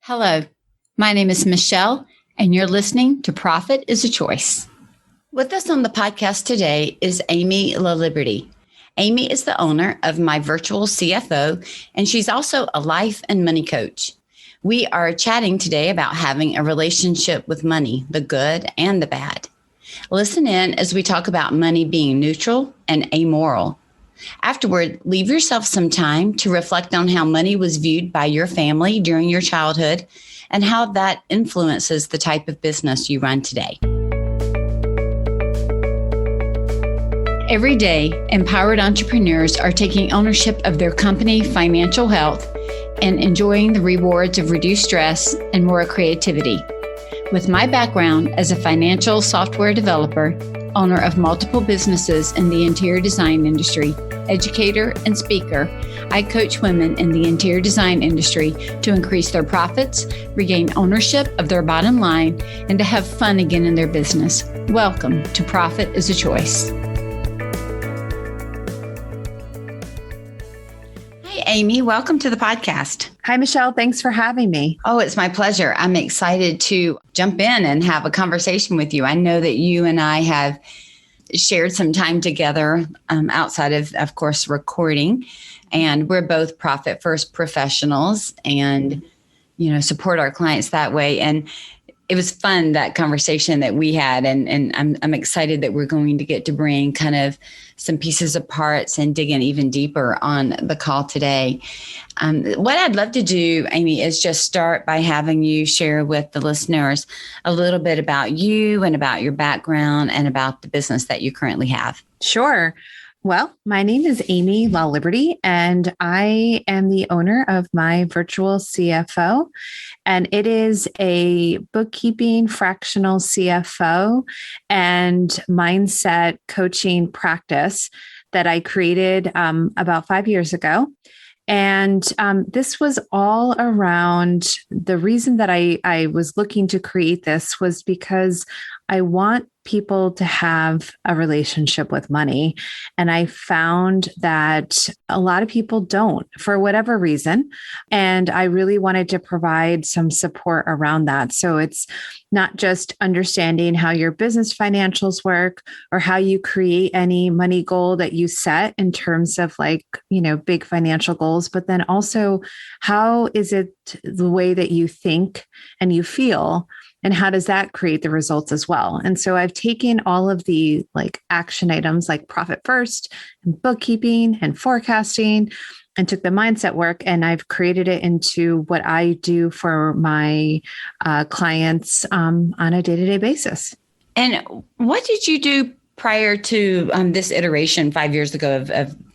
Hello, my name is Michele, and you're listening to Profit is a Choice. With us on the podcast today is Aimee LaLiberti. Aimee is the owner of My Virtual CFO, and she's also a life and money coach. We are chatting today about having a relationship with money, the good and the bad. Listen in as we talk about money being neutral and amoral. Afterward, leave yourself some time to reflect on how money was viewed by your family during your childhood and how that influences the type of business you run today. Every day, empowered entrepreneurs are taking ownership of their company financial health and enjoying the rewards of reduced stress and more creativity. With my background as a financial software developer, owner of multiple businesses in the interior design industry, educator, and speaker, I coach women in the interior design industry to increase their profits, regain ownership of their bottom line, and to have fun again in their business. Welcome to Profit is a Choice. Hi, Aimee. Welcome to the podcast. Hi, Michele. Thanks for having me. Oh, it's my pleasure. I'm excited to jump in and have a conversation with you. I know that you and I have shared some time together outside of course, recording. And we're both profit first professionals and, support our clients that way. And it was fun, that conversation that we had. And I'm excited that we're going to get to bring kind of some pieces of parts and dig in even deeper on the call today. What I'd love to do, Aimee, is just start by having you share with the listeners a little bit about you and about your background and about the business that you currently have. Sure. Well, my name is Aimee LaLiberti, and I am the owner of My Virtual CFO, and it is a bookkeeping, fractional CFO, and mindset coaching practice that I created about 5 years ago. And this was all around the reason that I was looking to create this was because I want people to have a relationship with money. And I found that a lot of people don't for whatever reason. And I really wanted to provide some support around that. So it's not just understanding how your business financials work or how you create any money goal that you set in terms of big financial goals, but then also how is it the way that you think and you feel, and how does that create the results as well? And so I've taken all of the action items like profit first and bookkeeping and forecasting and took the mindset work, and I've created it into what I do for my clients on a day-to-day basis. And what did you do prior to this iteration 5 years ago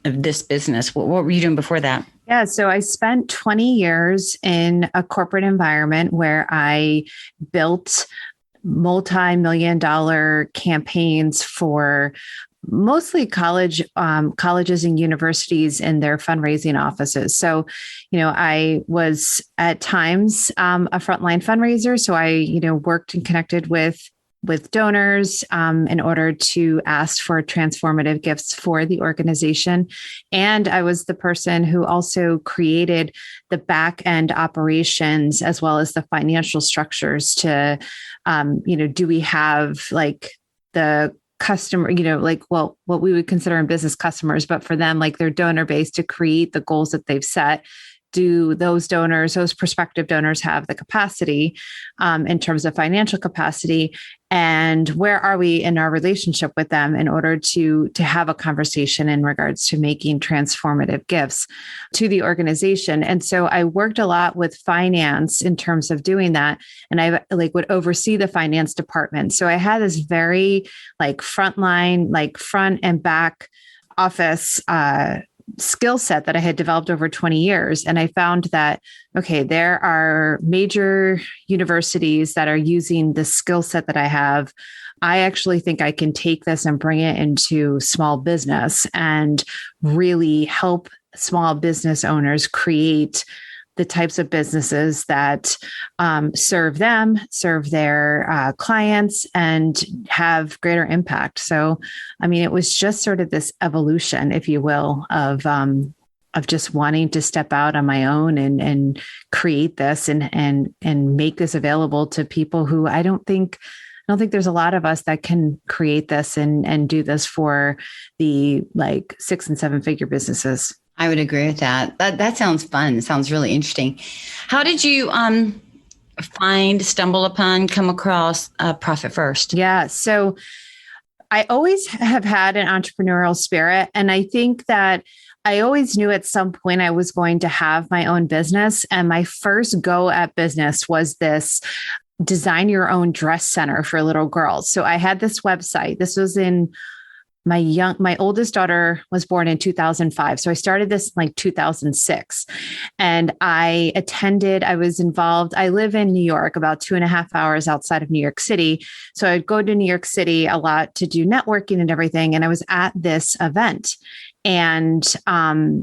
of this business? What were you doing before that? Yeah, so I spent 20 years in a corporate environment where I built multi-million-dollar campaigns for mostly colleges and universities in their fundraising offices. So, I was at times a frontline fundraiser. So I, worked and connected with donors in order to ask for transformative gifts for the organization. And I was the person who also created the back end operations as well as the financial structures to, do we have the customer, what we would consider in business customers, but for them, their donor base to create the goals that they've set. Do those prospective donors have the capacity in terms of financial capacity? And where are we in our relationship with them in order to have a conversation in regards to making transformative gifts to the organization? And so I worked a lot with finance in terms of doing that. And I would oversee the finance department. So I had this very frontline, front and back office skill set that I had developed over 20 years. And I found that, there are major universities that are using the skill set that I have. I actually think I can take this and bring it into small business and really help small business owners create the types of businesses that serve them, serve their clients, and have greater impact. So, it was just sort of this evolution, if you will, of of just wanting to step out on my own and create this and make this available to people who I don't think there's a lot of us that can create this and do this for the like 6 and 7 figure businesses. I would agree with that. That sounds fun. It sounds really interesting. How did you stumble upon, come across Profit First? Yeah. So I always have had an entrepreneurial spirit. And I think that I always knew at some point I was going to have my own business. And my first go at business was this design your own dress center for little girls. So I had this website. This was in my oldest daughter was born in 2005. So I started this in like 2006 and I was involved. I live in New York, about 2.5 hours outside of New York City. So I'd go to New York City a lot to do networking and everything. And I was at this event. And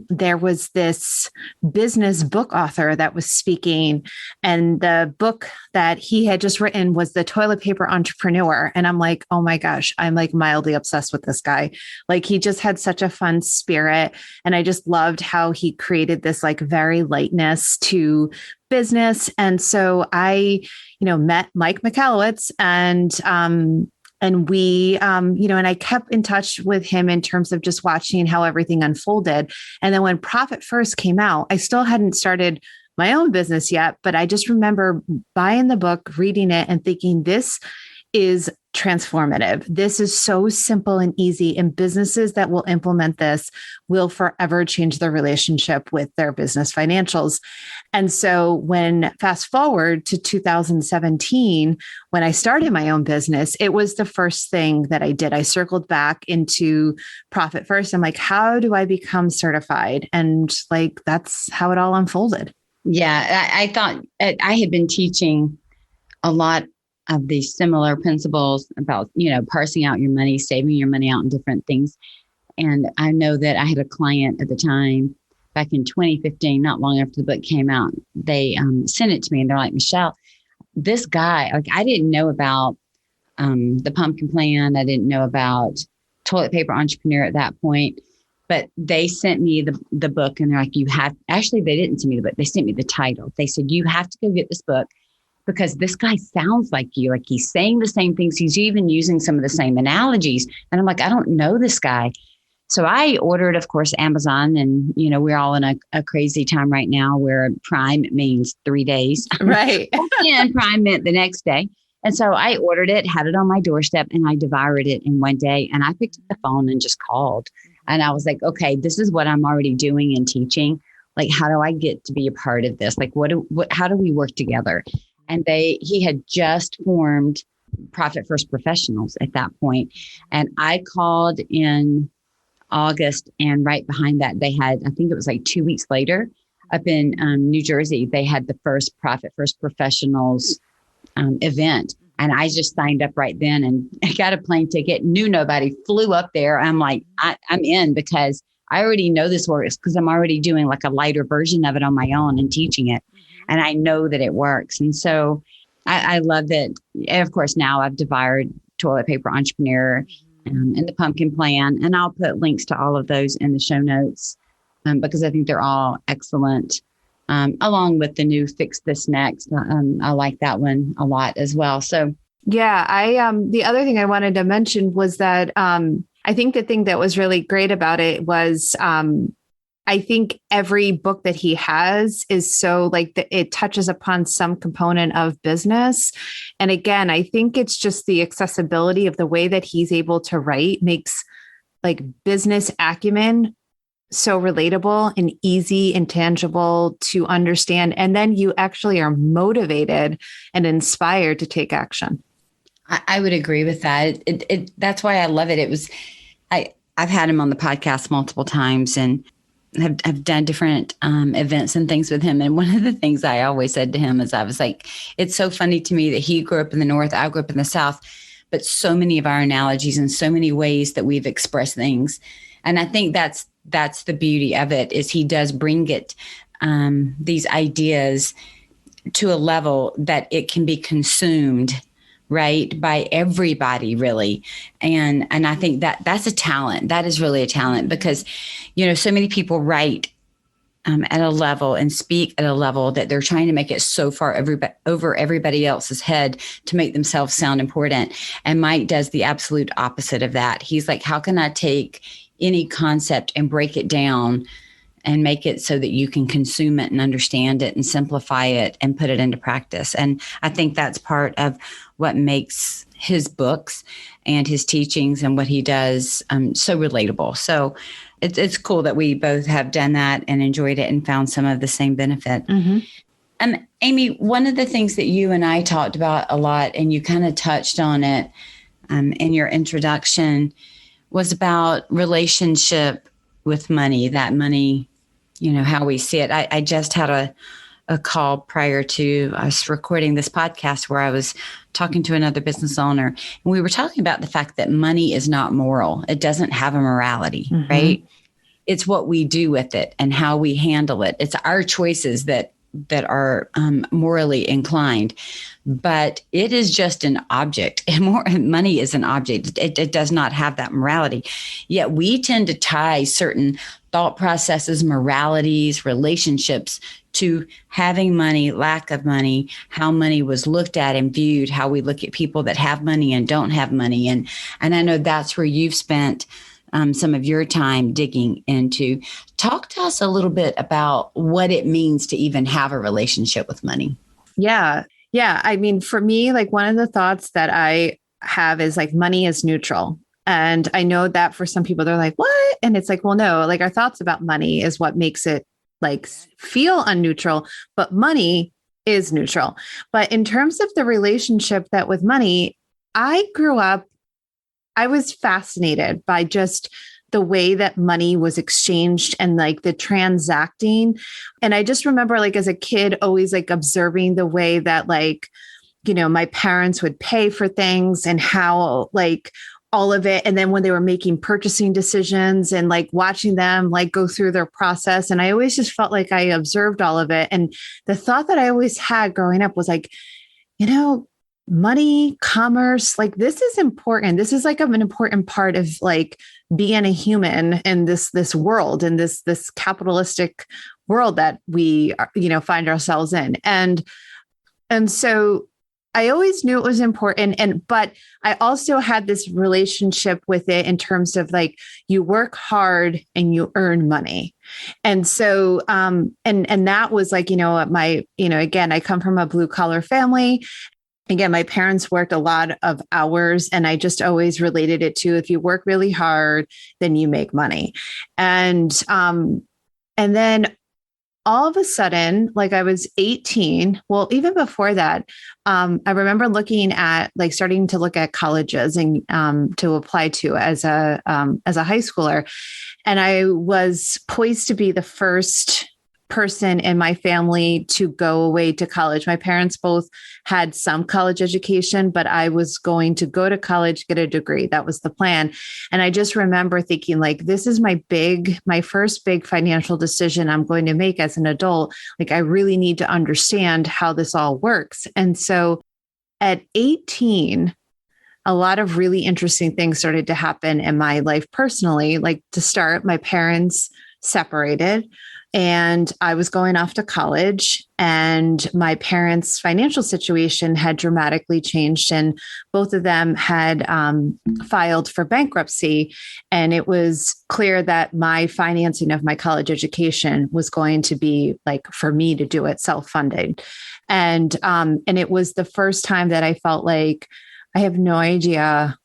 there was this business book author that was speaking, and the book that he had just written was The Toilet Paper Entrepreneur. And I'm like, oh my gosh, I'm like mildly obsessed with this guy. Like he just had such a fun spirit. And I just loved how he created this like very lightness to business. And so I, met Mike Michalowicz and we, and I kept in touch with him in terms of just watching how everything unfolded. And then when Profit First came out, I still hadn't started my own business yet, but I just remember buying the book, reading it and thinking, this is transformative. This is so simple and easy, and businesses that will implement this will forever change their relationship with their business financials. And so when fast forward to 2017, when I started my own business, it was the first thing that I did. I circled back into Profit First. I'm like, how do I become certified? And like, that's how it all unfolded. Yeah, I thought I had been teaching a lot of these similar principles about, parsing out your money, saving your money out in different things. And I know that I had a client at the time back in 2015, not long after the book came out. They sent it to me and they're like, Michele, this guy, like I didn't know about the pumpkin plan. I didn't know about Toilet Paper Entrepreneur at that point, but they sent me the book and they're like, actually, they didn't send me the book. They sent me the title. They said, you have to go get this book, because this guy sounds like you, like he's saying the same things. He's even using some of the same analogies. And I'm like, I don't know this guy. So I ordered, of course, Amazon. And, we're all in a crazy time right now where Prime means 3 days. Right. And Prime meant the next day. And so I ordered it, had it on my doorstep, and I devoured it in one day. And I picked up the phone and just called. And I was like, okay, this is what I'm already doing and teaching. Like, how do I get to be a part of this? Like, how do we work together? And he had just formed Profit First Professionals at that point. And I called in August, and right behind that, they had, I think it was like 2 weeks later, up in New Jersey, they had the first Profit First Professionals event. And I just signed up right then and I got a plane ticket, knew nobody, flew up there. I'm like, I'm in, because I already know this works, because I'm already doing like a lighter version of it on my own and teaching it. And I know that it works. And so I love that. And of course, now I've devoured Toilet Paper Entrepreneur and the Pumpkin Plan. And I'll put links to all of those in the show notes because I think they're all excellent, along with the new Fix This Next. I like that one a lot as well. So, yeah, the other thing I wanted to mention was that I think the thing that was really great about it was I think every book that he has is so like it touches upon some component of business. And again, I think it's just the accessibility of the way that he's able to write makes like business acumen so relatable and easy and tangible to understand. And then you actually are motivated and inspired to take action. I would agree with that. That's why I love it. I've had him on the podcast multiple times and have done different events and things with him. And one of the things I always said to him is I was like, it's so funny to me that he grew up in the North, I grew up in the South, but so many of our analogies and so many ways that we've expressed things. And I think that's the beauty of it, is he does bring it, these ideas to a level that it can be consumed, right, by everybody, really. And I think that's a talent. That is really a talent, because, so many people write at a level and speak at a level that they're trying to make it so far over everybody else's head to make themselves sound important. And Mike does the absolute opposite of that. He's like, how can I take any concept and break it down and make it so that you can consume it and understand it and simplify it and put it into practice? And I think that's part of what makes his books and his teachings and what he does so relatable. So it's cool that we both have done that and enjoyed it and found some of the same benefit. Mm-hmm. Aimee, one of the things that you and I talked about a lot, and you kind of touched on it in your introduction, was about relationship with money, that money, how we see it. I just had a call prior to us recording this podcast where I was talking to another business owner, and we were talking about the fact that money is not moral. It doesn't have a morality, right? It's what we do with it and how we handle it. It's our choices that are morally inclined, but it is just an object. And money is an object. It does not have that morality. Yet we tend to tie certain thought processes, moralities, relationships to having money, lack of money, how money was looked at and viewed, how we look at people that have money and don't have money. And I know that's where you've spent some of your time digging into. Talk to us a little bit about what it means to even have a relationship with money. Yeah. I mean, for me, like one of the thoughts that I have is like money is neutral. And I know that for some people, they're like, what? And it's like, well, no, like our thoughts about money is what makes it like feel unneutral, but money is neutral. But in terms of the relationship that with money, I grew up, I was fascinated by just the way that money was exchanged and like the transacting. And I just remember like as a kid, always like observing the way that like, my parents would pay for things and how like all of it. And then when they were making purchasing decisions and like watching them like go through their process. And I always just felt like I observed all of it. And the thought that I always had growing up was like, money, commerce, like this is important. This is like an important part of like being a human in this world, in this capitalistic world that we find ourselves in. And so I always knew it was important. But I also had this relationship with it in terms of like, you work hard and you earn money. And so, and that was like, again, I come from a blue collar family. Again, my parents worked a lot of hours, and I just always related it to if you work really hard, then you make money. And then all of a sudden, like I was 18, well, even before that, I remember looking at like starting to look at colleges and to apply to as a high schooler. And I was poised to be the first person in my family to go away to college. My parents both had some college education, but I was going to go to college, get a degree. That was the plan. And I just remember thinking like, this is my first big financial decision I'm going to make as an adult. Like, I really need to understand how this all works. And so at 18, a lot of really interesting things started to happen in my life personally. Like, to start, my parents separated. And I was going off to college, and my parents' financial situation had dramatically changed, and both of them had filed for bankruptcy. And it was clear that my financing of my college education was going to be like for me to do it self-funded. And it was the first time that I felt like I have no idea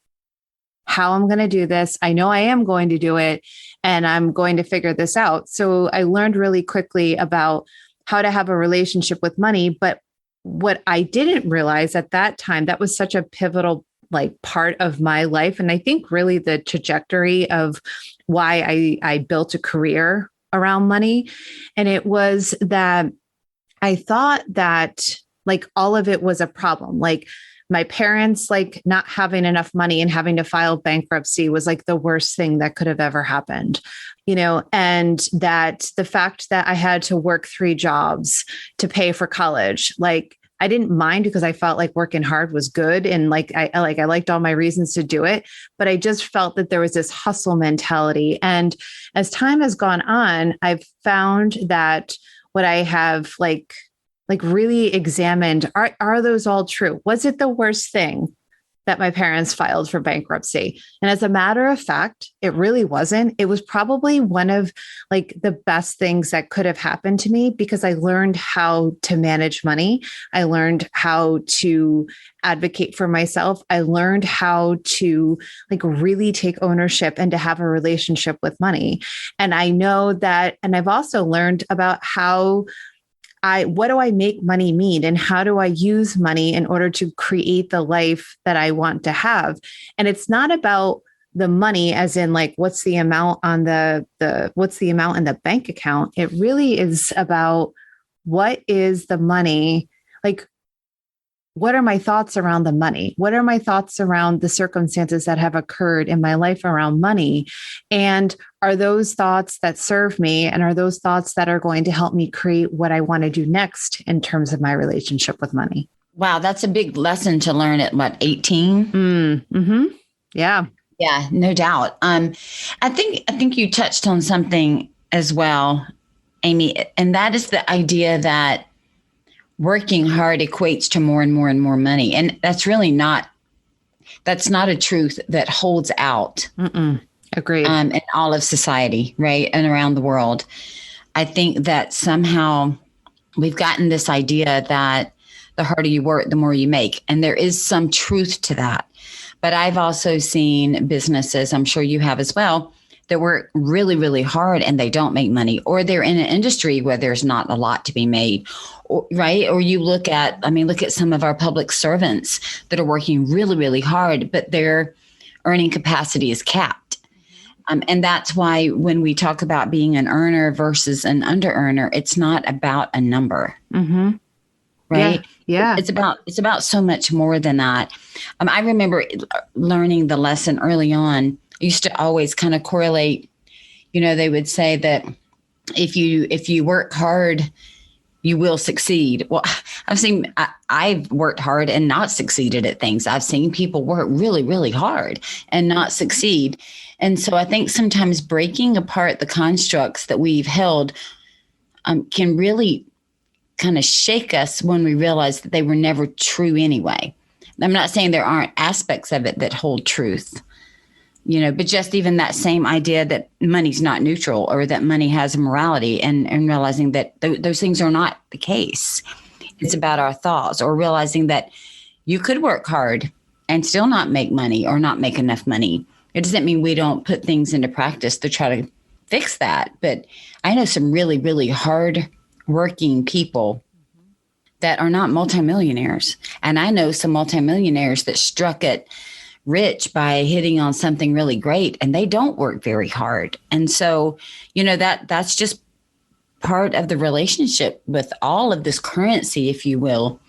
how I'm going to do this. I know I am going to do it, and I'm going to figure this out. So I learned really quickly about how to have a relationship with money. But what I didn't realize at that time, that was such a pivotal like part of my life. And I think really the trajectory of why I built a career around money. And it was that I thought that like all of it was a problem. Like, my parents, like not having enough money and having to file bankruptcy was like the worst thing that could have ever happened, and that the fact that I had to work 3 jobs to pay for college, like I didn't mind because I felt like working hard was good. And like, I liked all my reasons to do it, but I just felt that there was this hustle mentality. And as time has gone on, I've found that what I have really examined, are those all true? Was it the worst thing that my parents filed for bankruptcy? And as a matter of fact, it really wasn't. It was probably one of like the best things that could have happened to me, because I learned how to manage money. I learned how to advocate for myself. I learned how to like really take ownership and to have a relationship with money. And I know that, and I've also learned about what do I make money mean, and how do I use money in order to create the life that I want to have? And it's not about the money as in like, what's the amount on what's the amount in the bank account? It really is about what is the money, like, what are my thoughts around the money? What are my thoughts around the circumstances that have occurred in my life around money? And are those thoughts that serve me? And are those thoughts that are going to help me create what I want to do next in terms of my relationship with money? Wow, that's a big lesson to learn at what, 18? Mm-hmm. Yeah. Yeah, no doubt. I think you touched on something as well, Aimee, and that is the idea that working hard equates to more and more and more money. And that's not a truth that holds out. Agreed. In all of society, right? And around the world. I think that somehow we've gotten this idea that the harder you work, the more you make. And there is some truth to that. But I've also seen businesses, I'm sure you have as well, that work really, really hard and they don't make money, or they're in an industry where there's not a lot to be made, right? Or you look at some of our public servants that are working really, really hard, but their earning capacity is capped. And that's why when we talk about being an earner versus an under earner, it's not about a number, right? Yeah. It's about so much more than that. I remember learning the lesson early on. I used to always kind of correlate, they would say that if you work hard, you will succeed. Well, I've worked hard and not succeeded at things. I've seen people work really, really hard and not succeed. And so I think sometimes breaking apart the constructs that we've held can really kind of shake us when we realize that they were never true anyway. I'm not saying there aren't aspects of it that hold truth, but just even that same idea that money's not neutral, or that money has a morality, and realizing that those things are not the case. It's about our thoughts, or realizing that you could work hard and still not make money, or not make enough money. It doesn't mean we don't put things into practice to try to fix that. But I know some really, really hard working people that are not multimillionaires. And I know some multimillionaires that struck it rich by hitting on something really great, and they don't work very hard. And so, that's just part of the relationship with all of this currency, if you will,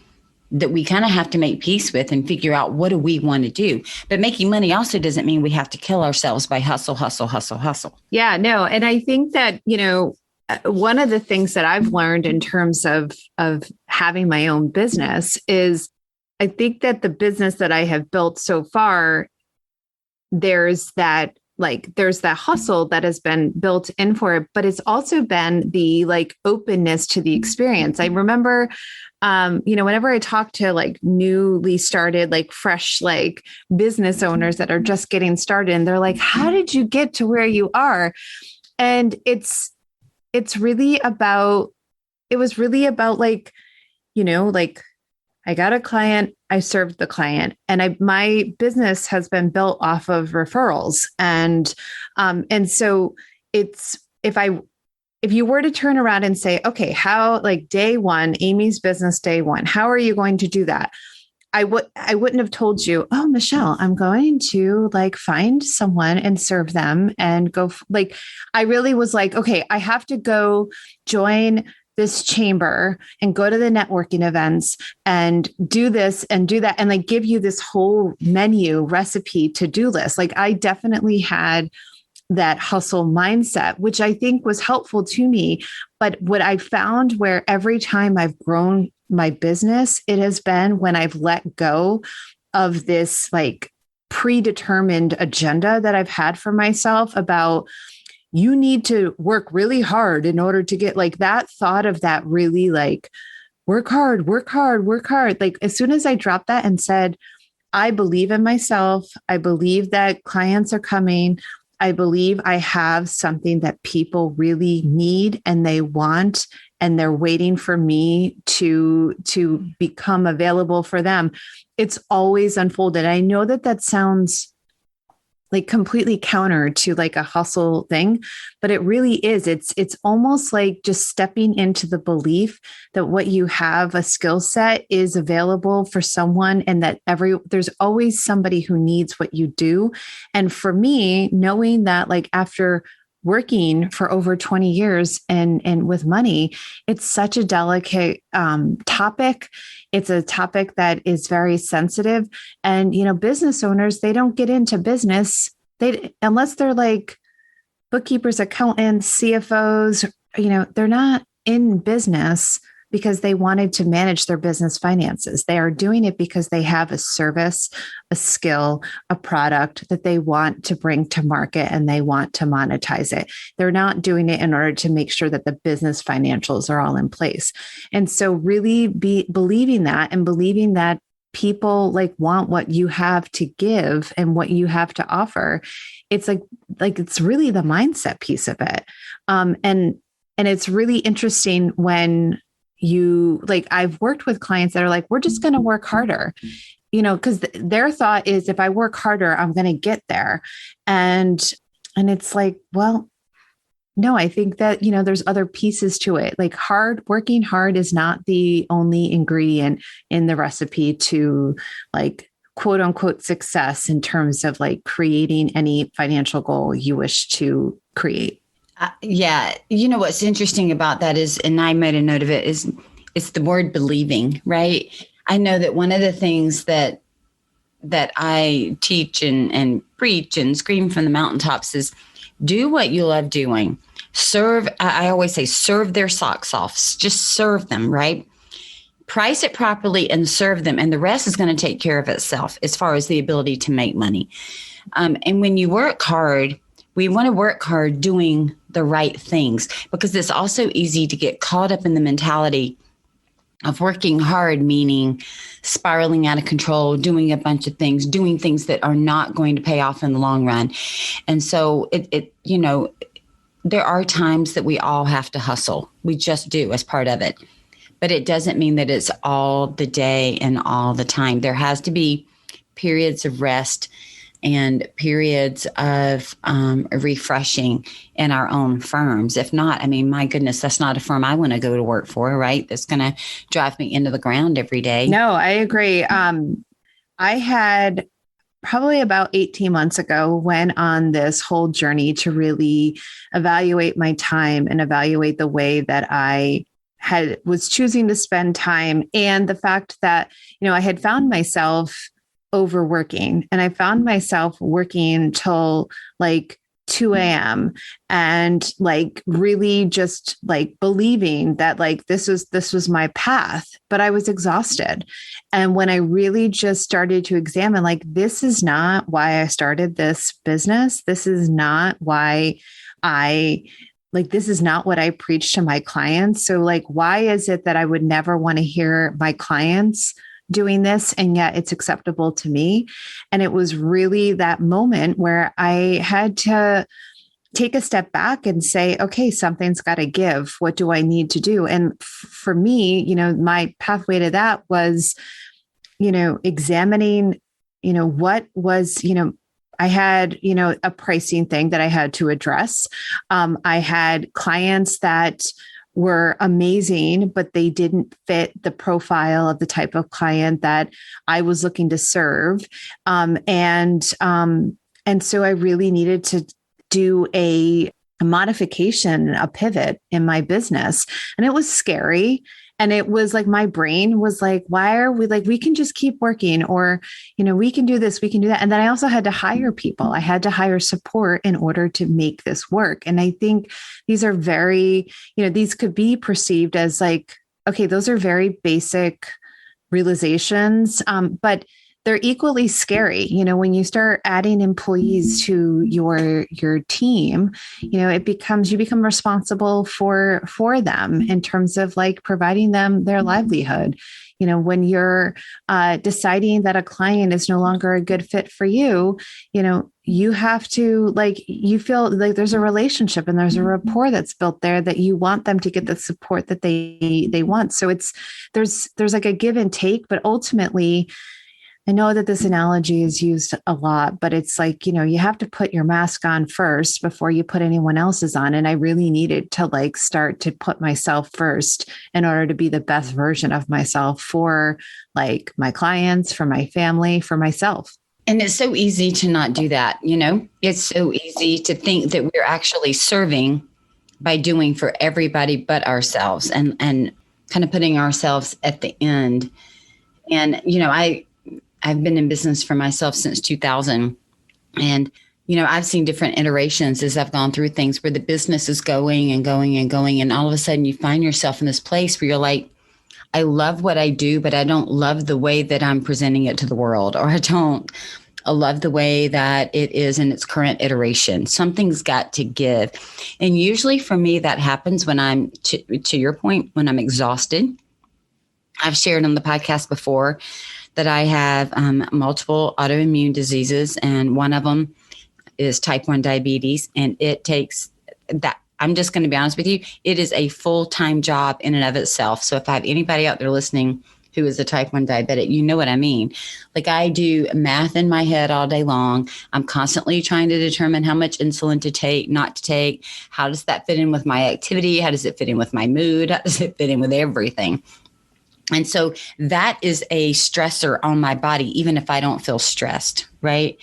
that we kind of have to make peace with and figure out, what do we want to do? But making money also doesn't mean we have to kill ourselves by hustle, hustle, hustle, hustle. Yeah, no. And I think that, one of the things that I've learned in terms of having my own business is, I think that the business that I have built so far, there's that hustle that has been built in for it, but it's also been the openness to the experience. I remember, whenever I talk to newly started, fresh, business owners that are just getting started, and they're like, how did you get to where you are? And it was really about I got a client, I served the client, and my business has been built off of referrals. And so if you were to turn around and say, okay, how day one, Aimee's business day one, how are you going to do that? I wouldn't have told you, oh, Michele, I'm going to find someone and serve them and go. I really was okay, I have to go join this chamber and go to the networking events and do this and do that. And give you this whole menu recipe to-do list. I definitely had that hustle mindset, which I think was helpful to me. But what I found, where every time I've grown my business, it has been when I've let go of this like predetermined agenda that I've had for myself about you need to work really hard in order to get like that thought of that really like work hard, work hard, work hard. Like as soon as I dropped that and said, I believe in myself, I believe that clients are coming. I believe I have something that people really need and they want, and they're waiting for me to become available for them. It's always unfolded. I know that that sounds like completely counter to like a hustle thing, but it really is. It's almost like just stepping into the belief that what you have, a skill set, is available for someone, and that there's always somebody who needs what you do. And for me, knowing that like after working for over 20 years and with money, it's such a delicate topic. It's a topic that is very sensitive. And, you know, business owners, they don't get into business unless they're like bookkeepers, accountants, CFOs, you know, they're not in business because they wanted to manage their business finances. They are doing it because they have a service, a skill, a product that they want to bring to market and they want to monetize it. They're not doing it in order to make sure that the business financials are all in place. And so really believing that and believing that people like want what you have to give and what you have to offer. It's like it's really the mindset piece of it. And it's really interesting when I've worked with clients that are like, we're just going to work harder, you know, because their thought is if I work harder, I'm going to get there. And it's like, well, no, I think that, you know, there's other pieces to it. Like working hard is not the only ingredient in the recipe to like quote unquote success in terms of like creating any financial goal you wish to create. Yeah. You know, what's interesting about that is, and I made a note of it, is it's the word believing, right? I know that one of the things that I teach and preach and scream from the mountaintops is do what you love doing. Serve. I always say, serve their socks off. Just serve them, right? Price it properly and serve them. And the rest is going to take care of itself as far as the ability to make money. And when you work hard, we want to work hard doing the right things, because it's also easy to get caught up in the mentality of working hard, meaning spiraling out of control, doing a bunch of things, doing things that are not going to pay off in the long run. And so you know, there are times that we all have to hustle. We just do as part of it. But it doesn't mean that it's all the day and all the time. There has to be periods of rest and periods of refreshing in our own firms. If not, I mean, my goodness, that's not a firm I want to go to work for, right? That's going to drive me into the ground every day. No, I agree. I had probably about 18 months ago went on this whole journey to really evaluate my time and evaluate the way that I was choosing to spend time, and the fact that, you know, I had found myself overworking, and I found myself working till like 2 a.m. and like really just like believing that like this was my path, but I was exhausted. And when I really just started to examine, like, this is not why I started this business. This is not why this is not what I preach to my clients. So like, why is it that I would never want to hear my clients doing this, and yet it's acceptable to me? And it was really that moment where I had to take a step back and say, okay, something's got to give. What do I need to do? And for me, you know, my pathway to that was, you know, examining, you know, what was, you know, I had, you know, a pricing thing that I had to address. I had clients that were amazing, but they didn't fit the profile of the type of client that I was looking to serve. And so I really needed to do a modification, a pivot in my business. And it was scary. And it was like, my brain was like, why are we like, we can just keep working, or, you know, we can do this, we can do that. And then I also had to hire people. I had to hire support in order to make this work. And I think these are very, you know, these could be perceived as like okay, those are very basic realizations, but they're equally scary. When you start adding employees to your team, you become responsible for them in terms of like providing them their livelihood. When you're deciding that a client is no longer a good fit for you, you have to you feel like there's a relationship and there's a rapport that's built there that you want them to get the support that they want. So there's like a give and take, but ultimately, I know that this analogy is used a lot, but it's like, you have to put your mask on first before you put anyone else's on. And I really needed to start to put myself first in order to be the best version of myself for my clients, for my family, for myself. And it's so easy to not do that. It's so easy to think that we're actually serving by doing for everybody but ourselves and kind of putting ourselves at the end. And, I've been in business for myself since 2000. And, I've seen different iterations as I've gone through things where the business is going and going and going. And all of a sudden you find yourself in this place where you're like, I love what I do, but I don't love the way that I'm presenting it to the world, or I love the way that it is in its current iteration. Something's got to give. And usually for me, that happens when I'm, to your point, when I'm exhausted. I've shared on the podcast before that I have multiple autoimmune diseases, and one of them is type 1 diabetes. And it takes that. I'm just going to be honest with you. It is a full-time job in and of itself. So if I have anybody out there listening who is a type 1 diabetic, you know what I mean. I do math in my head all day long. I'm constantly trying to determine how much insulin to take, not to take. How does that fit in with my activity? How does it fit in with my mood? How does it fit in with everything? And so that is a stressor on my body, even if I don't feel stressed, right?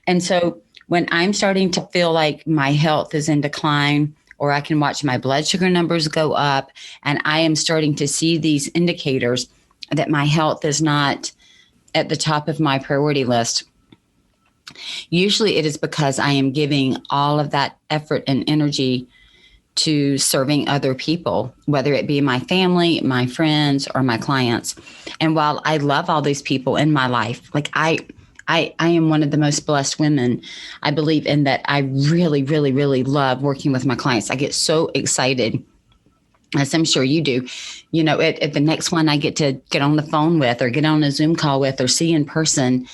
And so when I'm starting to feel like my health is in decline, or I can watch my blood sugar numbers go up, and I am starting to see these indicators that my health is not at the top of my priority list, usually it is because I am giving all of that effort and energy to serving other people, whether it be my family, my friends, or my clients. And while I love all these people in my life, I am one of the most blessed women. I believe in that. I really, really, really love working with my clients. I get so excited, as I'm sure you do, at the next one I get to get on the phone with, or get on a Zoom call with, or see in person.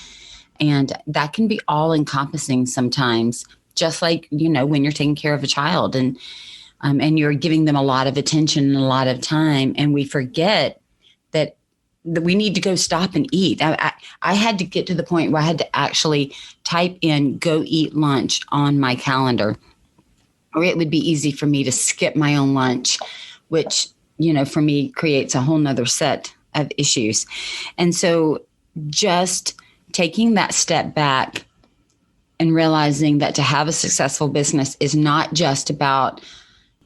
And that can be all encompassing sometimes, just like, when you're taking care of a child and you're giving them a lot of attention and a lot of time. And we forget that we need to go stop and eat. I had to get to the point where I had to actually type in "go eat lunch" on my calendar, or it would be easy for me to skip my own lunch, which, for me creates a whole nother set of issues. And so just taking that step back and realizing that to have a successful business is not just about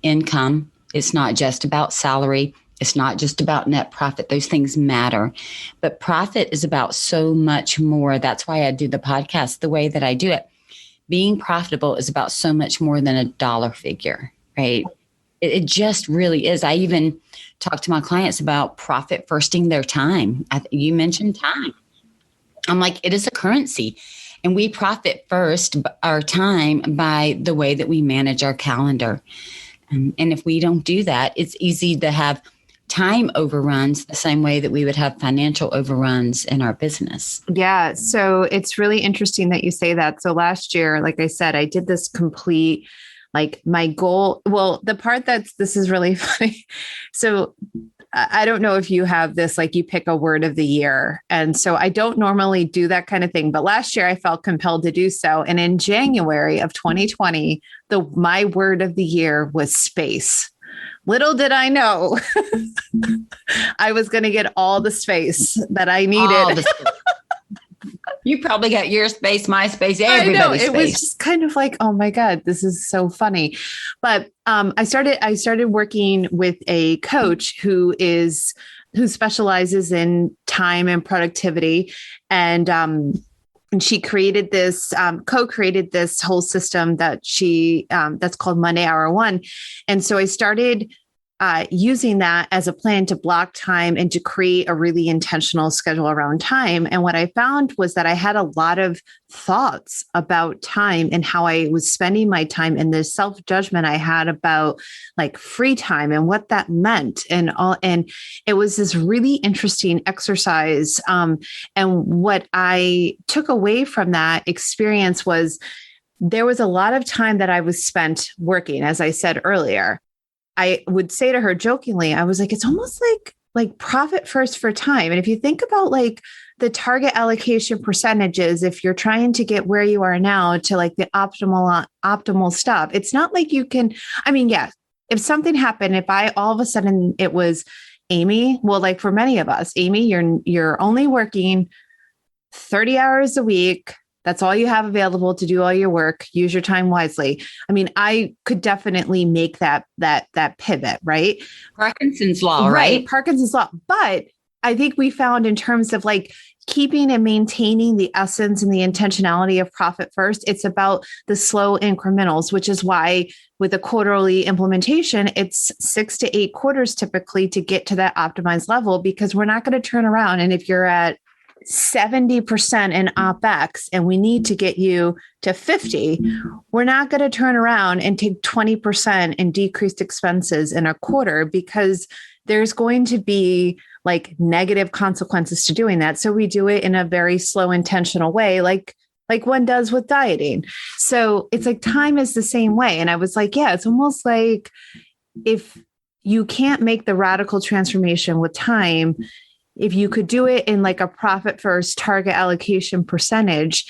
income. It's not just about salary. It's not just about net profit. Those things matter. But profit is about so much more. That's why I do the podcast the way that I do it. Being profitable is about so much more than a dollar figure, right? It just really is. I even talk to my clients about profit firsting their time. You mentioned time. I'm like, it is a currency. And we profit first our time by the way that we manage our calendar. And if we don't do that, it's easy to have time overruns the same way that we would have financial overruns in our business. Yeah. So it's really interesting that you say that. So last year, like I said, I did this complete, my goal. Well, the part this is really funny. So I don't know if you have this, you pick a word of the year. And so I don't normally do that kind of thing, but last year I felt compelled to do so. And in January of 2020, my word of the year was space. Little did I know I was going to get all the space that I needed. You probably got your space, my space, everybody's space. It was just kind of like, oh my God, this is so funny. But I started working with a coach who specializes in time and productivity. And she created this, co-created this whole system that that's called Monday Hour One. And so I started using that as a plan to block time and to create a really intentional schedule around time. And what I found was that I had a lot of thoughts about time and how I was spending my time, and the self-judgment I had about like free time and what that meant and all. And it was this really interesting exercise. And what I took away from that experience was there was a lot of time that I was spent working, as I said earlier. I would say to her jokingly, I was like, it's almost like profit first for time. And if you think about like the target allocation percentages, if you're trying to get where you are now to like the optimal stuff, it's not like you can, I mean, yeah, if something happened, if I all of a sudden it was Aimee, well, like for many of us, Aimee, you're only working 30 hours a week. That's all you have available to do all your work. Use your time wisely. I mean, I could definitely make that pivot, right? Parkinson's law, right? Parkinson's law. But I think we found in terms of like keeping and maintaining the essence and the intentionality of profit first, it's about the slow incrementals, which is why with a quarterly implementation, it's 6 to 8 quarters typically to get to that optimized level, because we're not going to turn around. And if you're at 70% in OpEx and we need to get you to 50, we're not going to turn around and take 20% in decreased expenses in a quarter, because there's going to be like negative consequences to doing that. So we do it in a very slow, intentional way, like one does with dieting. So it's like time is the same way. And I was like, yeah, it's almost like if you can't make the radical transformation with time, if you could do it in like a profit first target allocation percentage,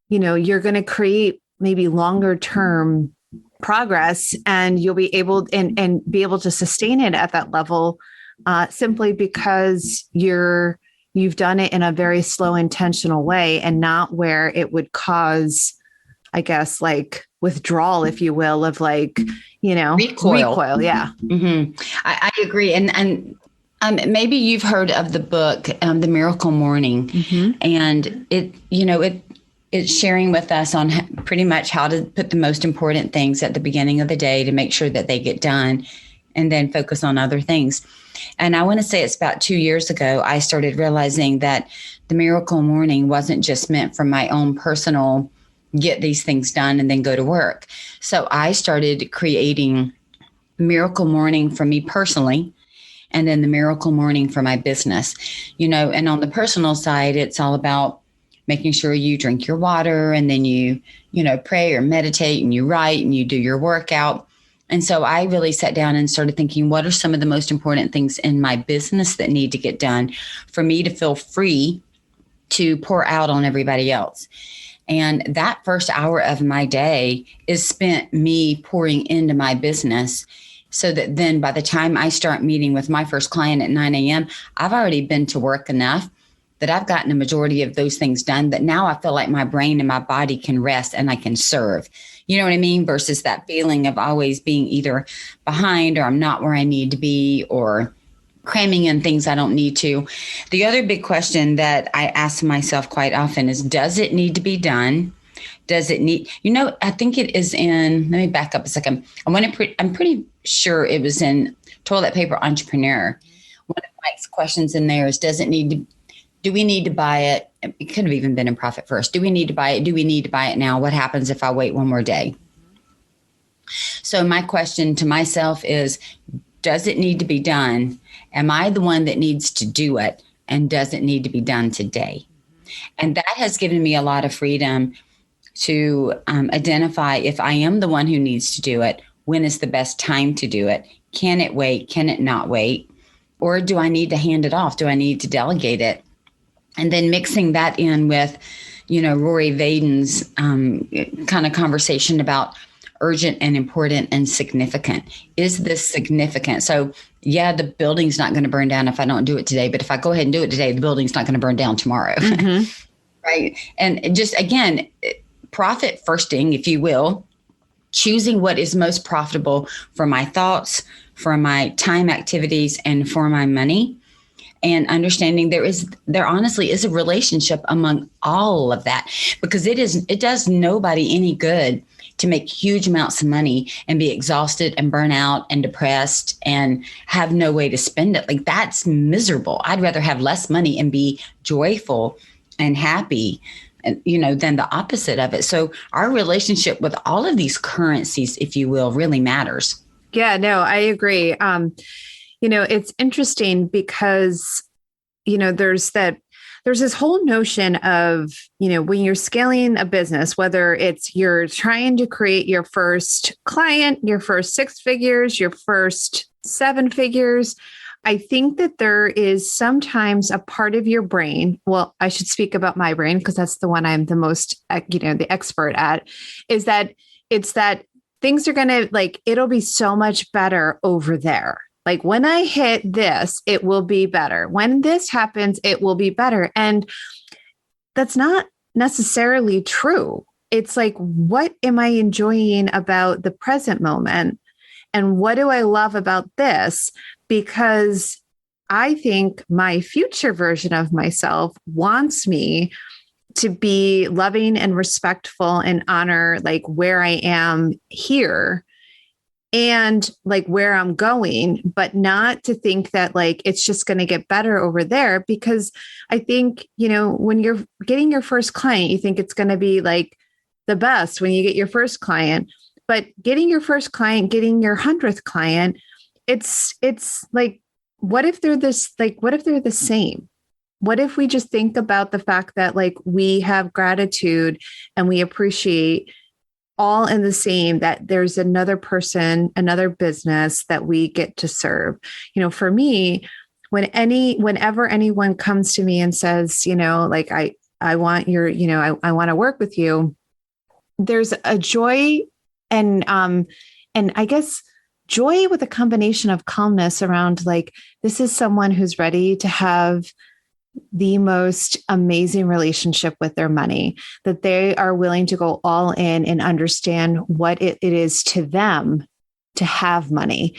you know, you're going to create maybe longer term progress, and you'll be able and be able to sustain it at that level simply because you've done it in a very slow, intentional way, and not where it would cause, I guess, like withdrawal, if you will, of like, you know, recoil. Yeah. Mm-hmm. I agree. And maybe you've heard of the book, The Miracle Morning, and it's sharing with us on pretty much how to put the most important things at the beginning of the day to make sure that they get done, and then focus on other things. And I want to say it's about 2 years ago, I started realizing that the Miracle Morning wasn't just meant for my own personal, get these things done and then go to work. So I started creating Miracle Morning for me personally, and then the Miracle Morning for my business, and on the personal side, it's all about making sure you drink your water, and then you pray or meditate, and you write and you do your workout. And so I really sat down and started thinking, what are some of the most important things in my business that need to get done for me to feel free to pour out on everybody else? And that first hour of my day is spent me pouring into my business, so that then by the time I start meeting with my first client at 9 a.m., I've already been to work enough that I've gotten a majority of those things done, that now I feel like my brain and my body can rest and I can serve. You know what I mean? Versus that feeling of always being either behind, or I'm not where I need to be, or cramming in things I don't need to. The other big question that I ask myself quite often is, does it need to be done? Does it need, I think it is in, let me back up a second. I'm pretty sure it was in Toilet Paper Entrepreneur. One of Mike's questions in there is, do we need to buy it? It could have even been in Profit First. Do we need to buy it? Do we need to buy it now? What happens if I wait one more day? So my question to myself is, does it need to be done? Am I the one that needs to do it? And does it need to be done today? And that has given me a lot of freedom to identify if I am the one who needs to do it, when is the best time to do it? Can it wait? Can it not wait? Or do I need to hand it off? Do I need to delegate it? And then mixing that in with, Rory Vaden's kind of conversation about urgent and important and significant. Is this significant? So yeah, the building's not going to burn down if I don't do it today, but if I go ahead and do it today, the building's not going to burn down tomorrow. Right. And just, again, profit firsting, if you will, choosing what is most profitable for my thoughts, for my time activities, and for my money. and understanding there honestly is a relationship among all of that, because it does nobody any good to make huge amounts of money and be exhausted and burn out and depressed and have no way to spend it. Like, that's miserable. I'd rather have less money and be joyful and happy, than the opposite of it. So our relationship with all of these currencies, if you will, really matters. Yeah, no, I agree. It's interesting because, there's this whole notion of, when you're scaling a business, whether it's you're trying to create your first client, your first 6 figures, your first 7 figures, I think that there is sometimes a part of your brain. Well, I should speak about my brain because that's the one I'm the most, the expert at, is that it's that things are going to it'll be so much better over there. Like, when I hit this, it will be better. When this happens, it will be better. And that's not necessarily true. It's like, what am I enjoying about the present moment? And what do I love about this? Because I think my future version of myself wants me to be loving and respectful and honor where I am here and where I'm going, but not to think that it's just going to get better over there. Because I think, when you're getting your first client, you think it's going to be the best when you get your first client. But getting your first client, getting your 100th client, it's what if they're the same? What if we just think about the fact that we have gratitude and we appreciate all in the same, that there's another person, another business that we get to serve. For me, whenever anyone comes to me and says, I want I want to work with you, there's a joy and I guess joy with a combination of calmness around this is someone who's ready to have the most amazing relationship with their money, that they are willing to go all in and understand what it is to them to have money.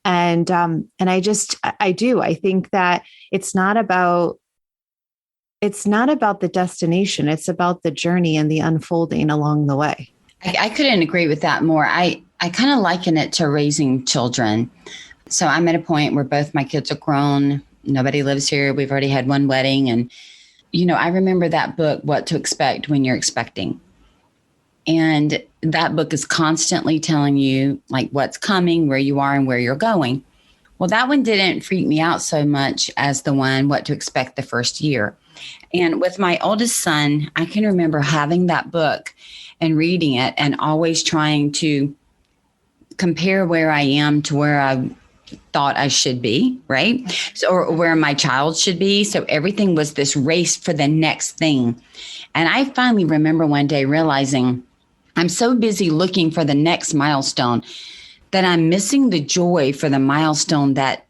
And I think that it's not about the destination. It's about the journey and the unfolding along the way. I couldn't agree with that more. I kind of liken it to raising children. So I'm at a point where both my kids are grown. Nobody lives here. We've already had one wedding. And, I remember that book, What to Expect When You're Expecting. And that book is constantly telling you what's coming, where you are and where you're going. Well, that one didn't freak me out so much as the one, What to Expect the First Year. And with my oldest son, I can remember having that book and reading it and always trying to compare where I am to where I thought I should be, right? So, or where my child should be. So everything was this race for the next thing. And I finally remember one day realizing I'm so busy looking for the next milestone that I'm missing the joy for the milestone that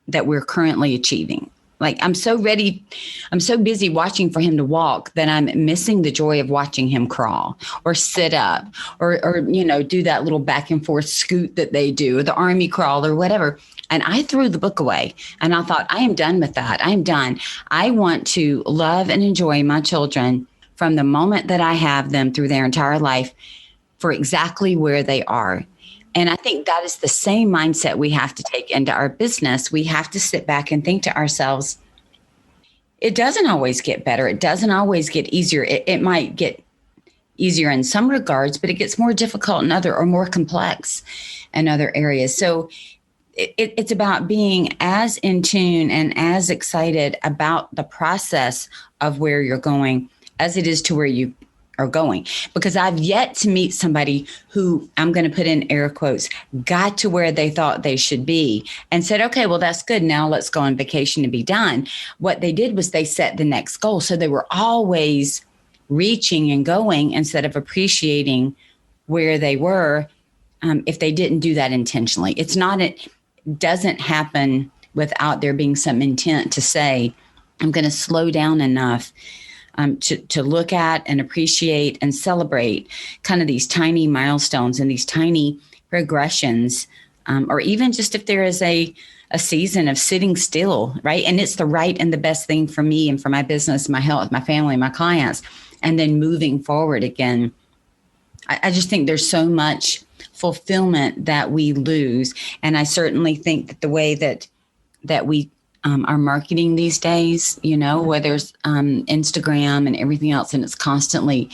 we're currently achieving. I'm so busy watching for him to walk that I'm missing the joy of watching him crawl or sit up or do that little back and forth scoot that they do, or the army crawl or whatever. And I threw the book away and I thought, I am done with that. I am done. I want to love and enjoy my children from the moment that I have them through their entire life for exactly where they are. And I think that is the same mindset we have to take into our business. We have to sit back and think to ourselves, it doesn't always get better. It doesn't always get easier. It might get easier in some regards, but it gets more difficult in other, or more complex in other areas. So it's about being as in tune and as excited about the process of where you're going as it is to where you are going. Because I've yet to meet somebody who, I'm going to put in air quotes, got to where they thought they should be and said, okay, well, that's good. Now let's go on vacation and be done. What they did was they set the next goal. So they were always reaching and going instead of appreciating where they were. If they didn't do that intentionally, it doesn't happen without there being some intent to say, I'm going to slow down enough to look at and appreciate and celebrate kind of these tiny milestones and these tiny progressions or even just if there is a season of sitting still, right? And it's the right and the best thing for me and for my business, my health, my family, my clients, and then moving forward again. I just think there's so much fulfillment that we lose. And I certainly think that the way that we are marketing these days, whether it's Instagram and everything else, and it's constantly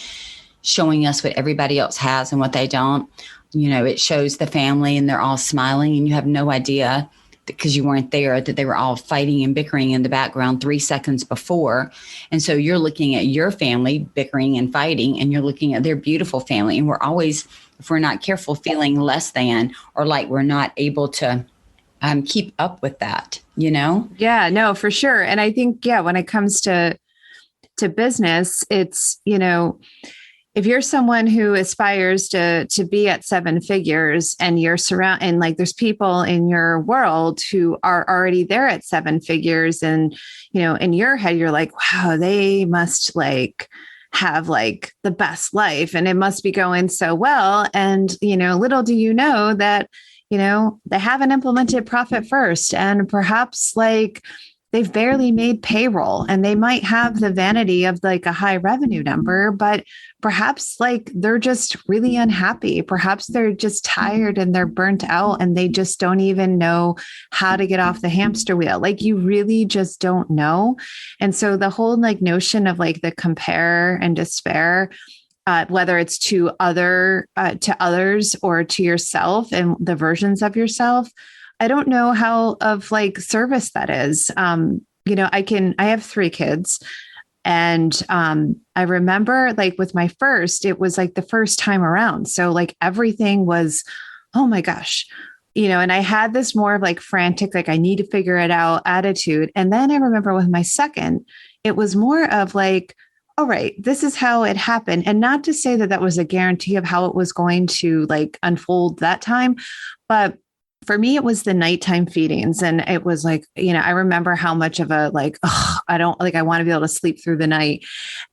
showing us what everybody else has and what they don't. It shows the family and they're all smiling, and you have no idea, because you weren't there, that they were all fighting and bickering in the background 3 seconds before. And so you're looking at your family bickering and fighting, and you're looking at their beautiful family. And we're always, if we're not careful, feeling less than, or like we're not able to keep up with that, Yeah, no, for sure. And I think, when it comes to business, it's, if you're someone who aspires to be at 7 figures, and you're and like there's people in your world who are already there at 7 figures, and, in your head, you're like, wow, they must have the best life and it must be going so well. And, little do you know that, they haven't implemented profit first, and perhaps they've barely made payroll, and they might have the vanity of a high revenue number, but perhaps they're just really unhappy. Perhaps they're just tired and they're burnt out, and they just don't even know how to get off the hamster wheel. You really just don't know. And so the whole notion of the compare and despair, whether it's to others or to yourself and the versions of yourself, I don't know how of service that is. I have 3 kids, and I remember with my first, it was the first time around. So everything was, oh my gosh, and I had this more of frantic, I need to figure it out attitude. And then I remember with my second, it was more of all right, this is how it happened. And not to say that that was a guarantee of how it was going to unfold that time, but for me, it was the nighttime feedings. And it was I remember how much of a I want to be able to sleep through the night.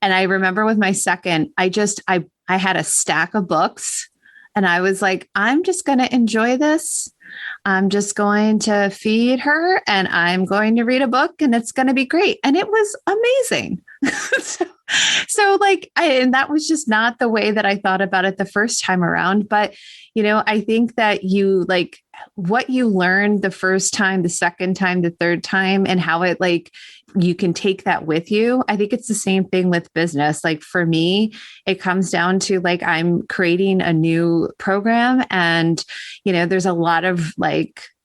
And I remember with my second, I had a stack of books, and I was I'm just going to enjoy this. I'm just going to feed her, and I'm going to read a book, and it's going to be great. And it was amazing. And that was just not the way that I thought about it the first time around. But, I think that what you learned the first time, the second time, the third time, and how it you can take that with you. I think it's the same thing with business. For me, it comes down to I'm creating a new program, and, there's a lot of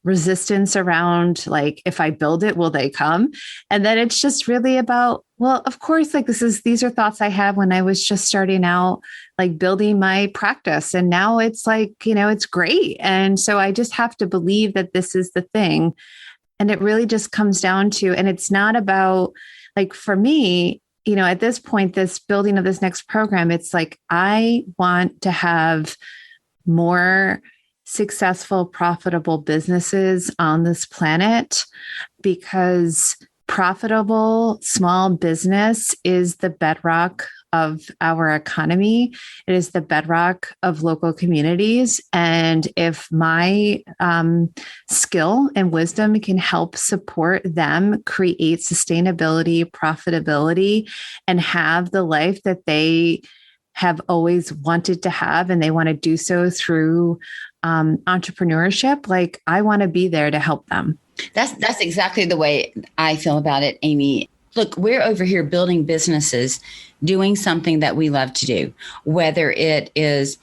resistance around if I build it, will they come? And then it's just really about, well, of course, these are thoughts I had when I was just starting out, building my practice. And now it's it's great. And so I just have to believe that this is the thing. And it really just comes down to, and it's not about for me, at this point, this building of this next program, it's I want to have more successful, profitable businesses on this planet, because profitable small business is the bedrock of our economy. It is the bedrock of local communities. And if my skill and wisdom can help support them create sustainability, profitability, and have the life that they have always wanted to have, and they want to do so through entrepreneurship, I want to be there to help them. That's exactly the way I feel about it, Aimee. Look, we're over here building businesses, doing something that we love to do, whether it is,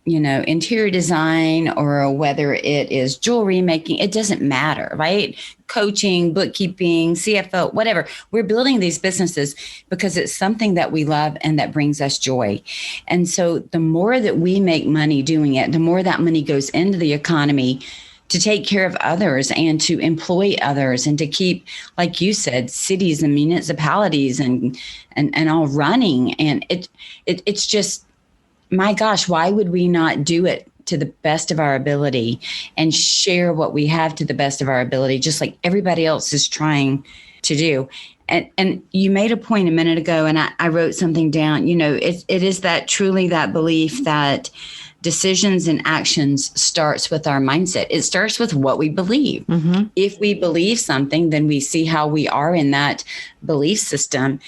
interior design, or whether it is jewelry making, it doesn't matter, right? Coaching, bookkeeping, CFO, whatever. We're building these businesses because it's something that we love and that brings us joy. And so the more that we make money doing it, the more that money goes into the economy to take care of others and to employ others and to keep, like you said, cities and municipalities and all running. And it's just, my gosh, why would we not do it to the best of our ability and share what we have to the best of our ability, just like everybody else is trying to do? And you made a point a minute ago, and I wrote something down. It is that truly that belief that decisions and actions starts with our mindset. It starts with what we believe. Mm-hmm. If we believe something, then we see how we are in that belief system,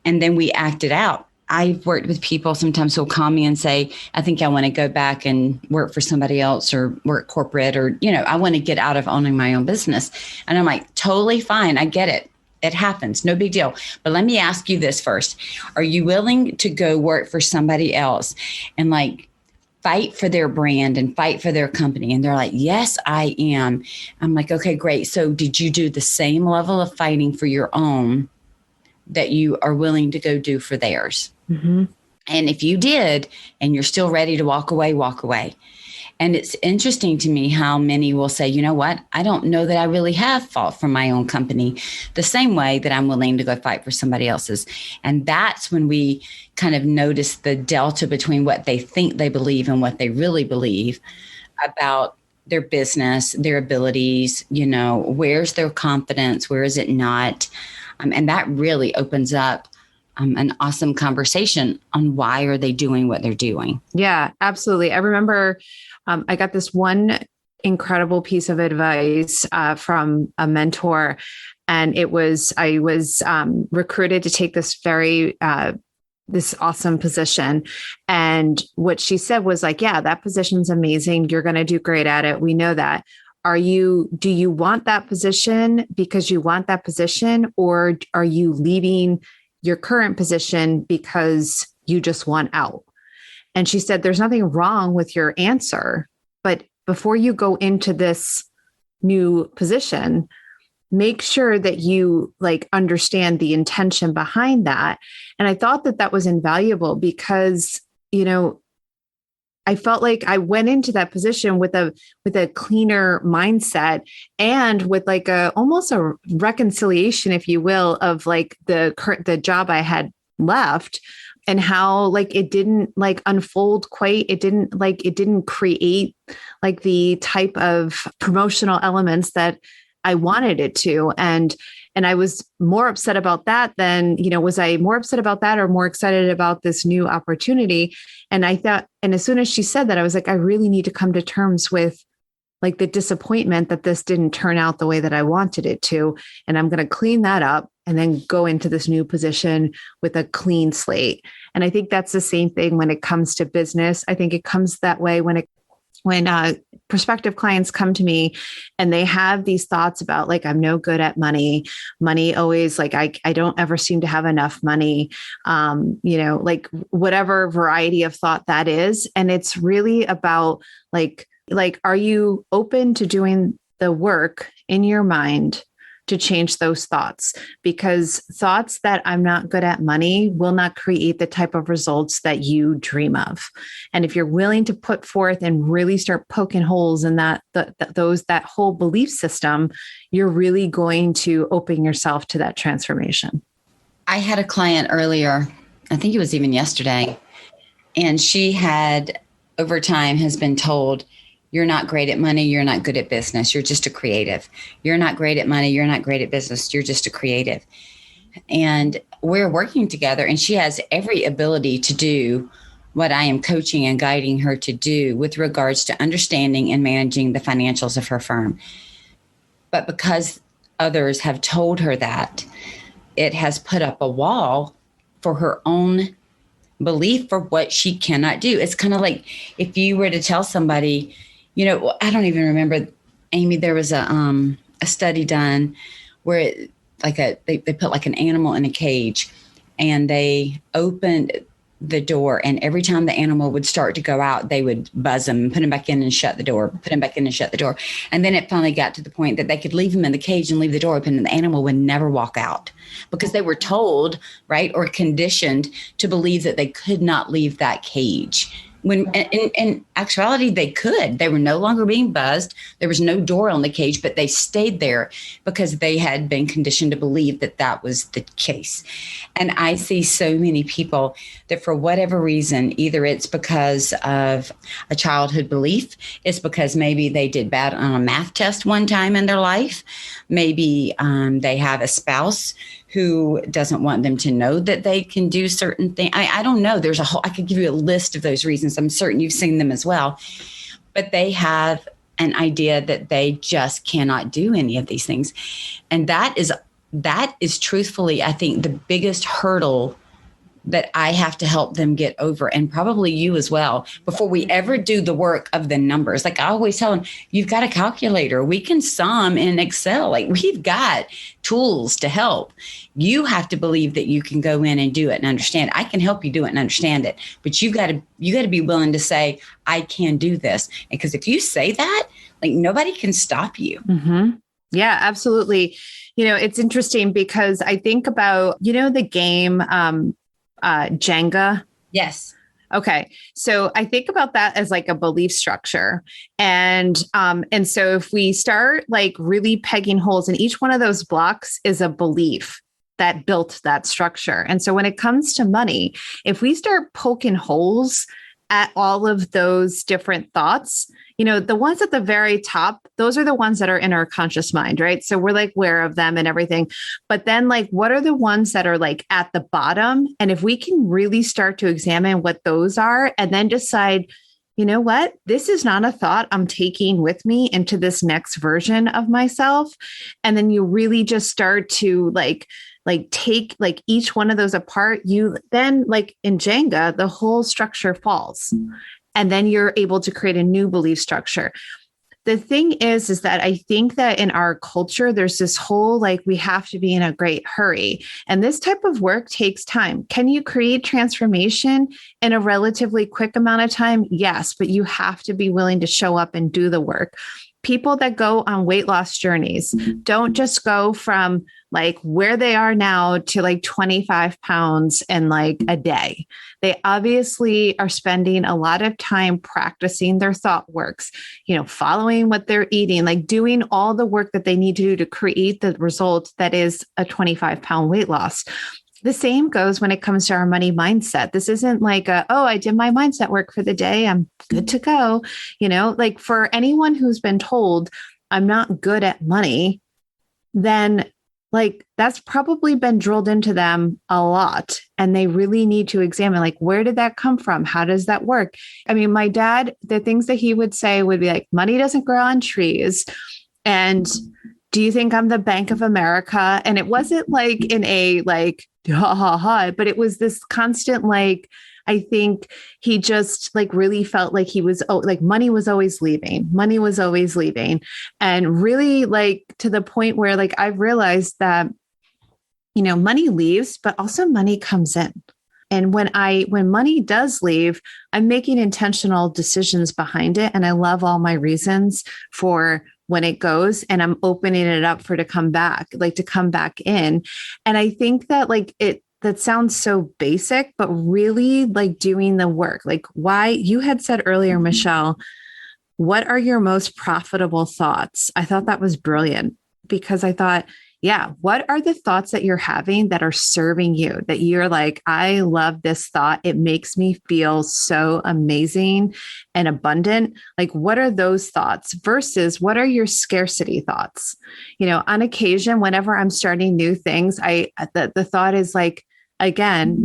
and then we act it out. I've worked with people sometimes who'll call me and say, I think I want to go back and work for somebody else or work corporate, or, I want to get out of owning my own business. And I'm like, totally fine. I get it. It happens. No big deal. But let me ask you this first. Are you willing to go work for somebody else and fight for their brand and fight for their company? And they're like, yes, I am. I'm like, okay, great. So did you do the same level of fighting for your own that you are willing to go do for theirs? Mm-hmm. And if you did, and you're still ready to walk away, walk away. And it's interesting to me how many will say, you know what? I don't know that I really have fought for my own company the same way that I'm willing to go fight for somebody else's. And that's when we kind of notice the delta between what they think they believe and what they really believe about their business, their abilities, where's their confidence, where is it not? And that really opens up an awesome conversation on why are they doing what they're doing. Yeah, absolutely. I remember I got this one incredible piece of advice from a mentor, and I was recruited to take this this awesome position. And what she said was like, yeah, that position's amazing. You're going to do great at it. We know that. Do you want that position because you want that position, or are you leaving your current position because you just want out? And she said, there's nothing wrong with your answer, but before you go into this new position, make sure that you understand the intention behind that. And I thought that was invaluable because, I felt like I went into that position with a cleaner mindset and with almost a reconciliation, if you will, of the job I had left, and how it didn't unfold quite. It didn't create the type of promotional elements that I wanted it to. And I was more upset about that than, was I more upset about that or more excited about this new opportunity? And I thought, and as soon as she said that, I was like, I really need to come to terms with the disappointment that this didn't turn out the way that I wanted it to. And I'm going to clean that up and then go into this new position with a clean slate. And I think that's the same thing when it comes to business. I think it comes that way when prospective clients come to me and they have these thoughts about I'm no good at money always, I don't ever seem to have enough money, whatever variety of thought that is. And it's really about are you open to doing the work in your mind to change those thoughts? Because thoughts that I'm not good at money will not create the type of results that you dream of. And if you're willing to put forth and really start poking holes in that whole belief system, you're really going to open yourself to that transformation. I had a client earlier, I think it was even yesterday, and she had over time has been told, you're not great at money. You're not good at business. You're just a creative. You're not great at money. You're not great at business. You're just a creative. And we're working together, and she has every ability to do what I am coaching and guiding her to do with regards to understanding and managing the financials of her firm. But because others have told her that, it has put up a wall for her own belief for what she cannot do. It's kind of like if you were to tell somebody, I don't even remember, Aimee, there was a study done where they put an animal in a cage, and they opened the door, and every time the animal would start to go out, they would buzz him, put him back in and shut the door, put him back in and shut the door. And then it finally got to the point that they could leave him in the cage and leave the door open, and the animal would never walk out because they were told, right, or conditioned to believe that they could not leave that cage. When in actuality, they could. They were no longer being buzzed. There was no door on the cage, but they stayed there because they had been conditioned to believe that that was the case. And I see so many people that for whatever reason, either it's because of a childhood belief, it's because maybe they did bad on a math test one time in their life. Maybe they have a spouse who doesn't want them to know that they can do certain things. I don't know. There's I could give you a list of those reasons. I'm certain you've seen them as well. But they have an idea that they just cannot do any of these things. And that is truthfully, I think, the biggest hurdle that I have to help them get over, and probably you as well, before we ever do the work of the numbers. Like I always tell them, you've got a calculator. We can sum in Excel. Like we've got tools to help. You have to believe that you can go in and do it and understand. I can help you do it and understand it, but you got to be willing to say, I can do this. Because if you say that, like nobody can stop you. Mm-hmm. Yeah, absolutely. It's interesting because I think about, the game, Jenga. Yes. Okay. So I think about that as like a belief structure. And so if we start like really pegging holes, and each one of those blocks is a belief that built that structure. And so when it comes to money, if we start poking holes at all of those different thoughts, the ones at the very top, those are the ones that are in our conscious mind, right? So we're like aware of them and everything. But then like, what are the ones that are like at the bottom? And if we can really start to examine what those are and then decide, you know what, this is not a thought I'm taking with me into this next version of myself. And then you really just start to like take like each one of those apart. You then like in Jenga, the whole structure falls. And then you're able to create a new belief structure. The thing is that I think that in our culture, there's this whole, like, we have to be in a great hurry. And this type of work takes time. Can you create transformation in a relatively quick amount of time? Yes, but you have to be willing to show up and do the work. People that go on weight loss journeys don't just go from like where they are now to like 25 pounds in like a day. They obviously are spending a lot of time practicing their thought works, following what they're eating, like doing all the work that they need to do to create the result that is a 25-pound weight loss. The same goes when it comes to our money mindset. This isn't like I did my mindset work for the day, I'm good to go. Like for anyone who's been told I'm not good at money, then like that's probably been drilled into them a lot. And they really need to examine, like, where did that come from? How does that work? I mean, my dad, the things that he would say would be like, money doesn't grow on trees. And do you think I'm the Bank of America? And it wasn't like in a like, ha ha ha, but it was this constant, like, I think he just like really felt like he was like money was always leaving. And really like to the point where like I've realized that, money leaves, but also money comes in. And when money does leave, I'm making intentional decisions behind it. And I love all my reasons for when it goes, and I'm opening it up to come back in. And I think that that sounds so basic, but really like doing the work, like why you had said earlier, Michele, what are your most profitable thoughts? I thought that was brilliant because I thought, yeah, what are the thoughts that you're having that are serving you, that you're like, I love this thought. It makes me feel so amazing and abundant. Like, what are those thoughts versus what are your scarcity thoughts? On occasion, whenever I'm starting new things, the thought is like, again,